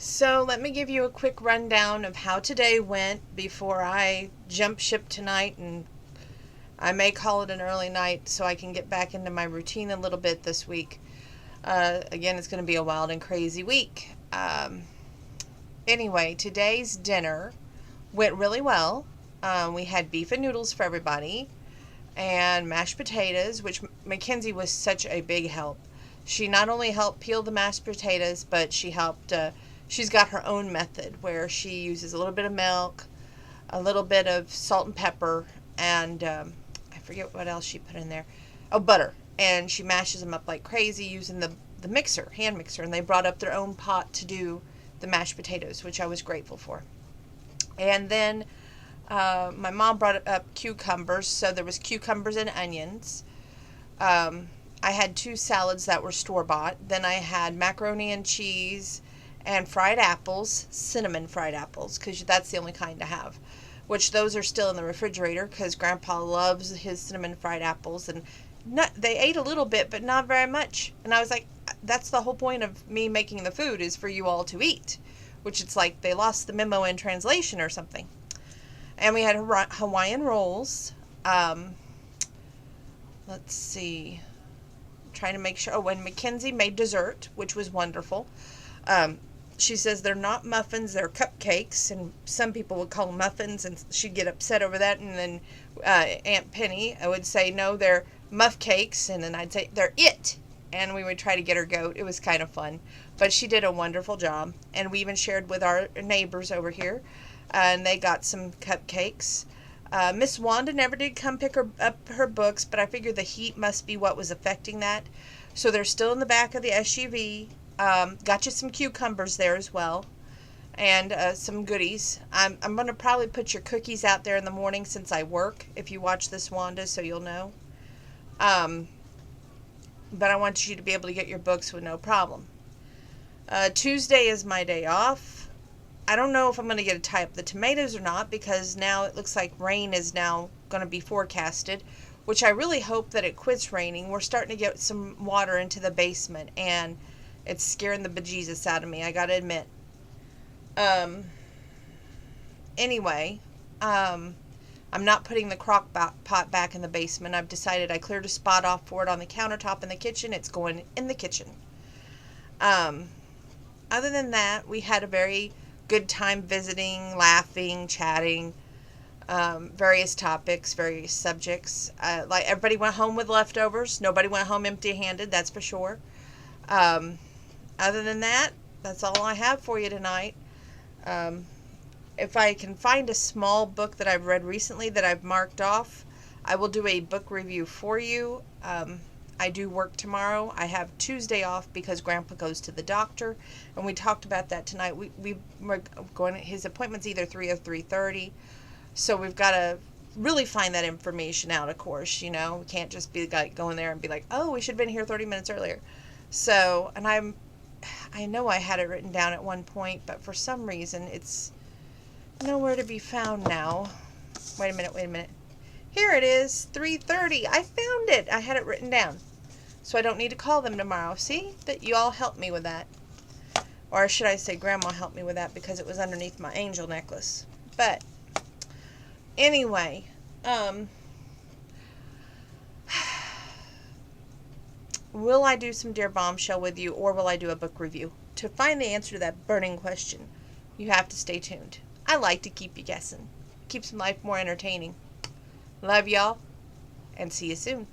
So let me give you a quick rundown of how today went before I jump ship tonight, and I may call it an early night so I can get back into my routine a little bit this week. Again, it's going to be a wild and crazy week. Anyway, today's dinner went really well. We had beef and noodles for everybody and mashed potatoes, which Mackenzie was such a big help. She not only helped peel the mashed potatoes, but she helped. She's got her own method where she uses a little bit of milk, a little bit of salt and pepper, and I forget what else she put in there. Oh, butter. And she mashes them up like crazy using the mixer, hand mixer. And they brought up their own pot to do the mashed potatoes, which I was grateful for. And then my mom brought up cucumbers, so there was cucumbers and onions. I had two salads that were store-bought. Then I had macaroni and cheese and fried apples, cinnamon fried apples, because that's the only kind to have. Which those are still in the refrigerator because Grandpa loves his cinnamon fried apples. And they ate a little bit, but not very much. And I was like, that's the whole point of me making the food, is for you all to eat. Which it's like they lost the memo in translation or something. And we had Hawaiian rolls. Let's see. I'm trying to make sure. Oh, and Mackenzie made dessert, which was wonderful. She says they're not muffins, they're cupcakes, and some people would call them muffins, and she'd get upset over that. And then Aunt Penny would say, no, they're muff cakes, and then I'd say, they're it. And we would try to get her goat. It was kind of fun. But she did a wonderful job. And we even shared with our neighbors over here, and they got some cupcakes. Miss Wanda never did come pick up her books, but I figured the heat must be what was affecting that. So they're still in the back of the SUV. Got you some cucumbers there as well, and some goodies. I'm going to probably put your cookies out there in the morning since I work, if you watch this, Wanda, so you'll know. But I want you to be able to get your books with no problem. Tuesday is my day off. I don't know if I'm going to get to tie up the tomatoes or not, because now it looks like rain is now going to be forecasted, which I really hope that it quits raining. We're starting to get some water into the basement, and it's scaring the bejesus out of me, I gotta admit. Anyway, I'm not putting the crock pot back in the basement. I've decided I cleared a spot off for it on the countertop in the kitchen. It's going in the kitchen. Other than that, we had a very good time visiting, laughing, chatting, various topics, various subjects. Like everybody went home with leftovers. Nobody went home empty-handed, that's for sure. Other than that, that's all I have for you tonight. If I can find a small book that I've read recently that I've marked off, I will do a book review for you. I do work tomorrow. I have Tuesday off because Grandpa goes to the doctor, and we talked about that tonight. We're going. His appointment's either 3 or 3:30, so we've got to really find that information out. Of course, we can't just be like going there and be like, oh, we should have been here 30 minutes earlier. So, and I know I had it written down at one point, but for some reason it's nowhere to be found now. Wait a minute. Here it is, 3:30. I found it. I had it written down. So I don't need to call them tomorrow. See? That you all helped me with that. Or should I say Grandma helped me with that, because it was underneath my angel necklace. But anyway, will I do some Dear Bombshell with you, or will I do a book review? To find the answer to that burning question, you have to stay tuned. I like to keep you guessing. Keeps life more entertaining. Love y'all, and see you soon.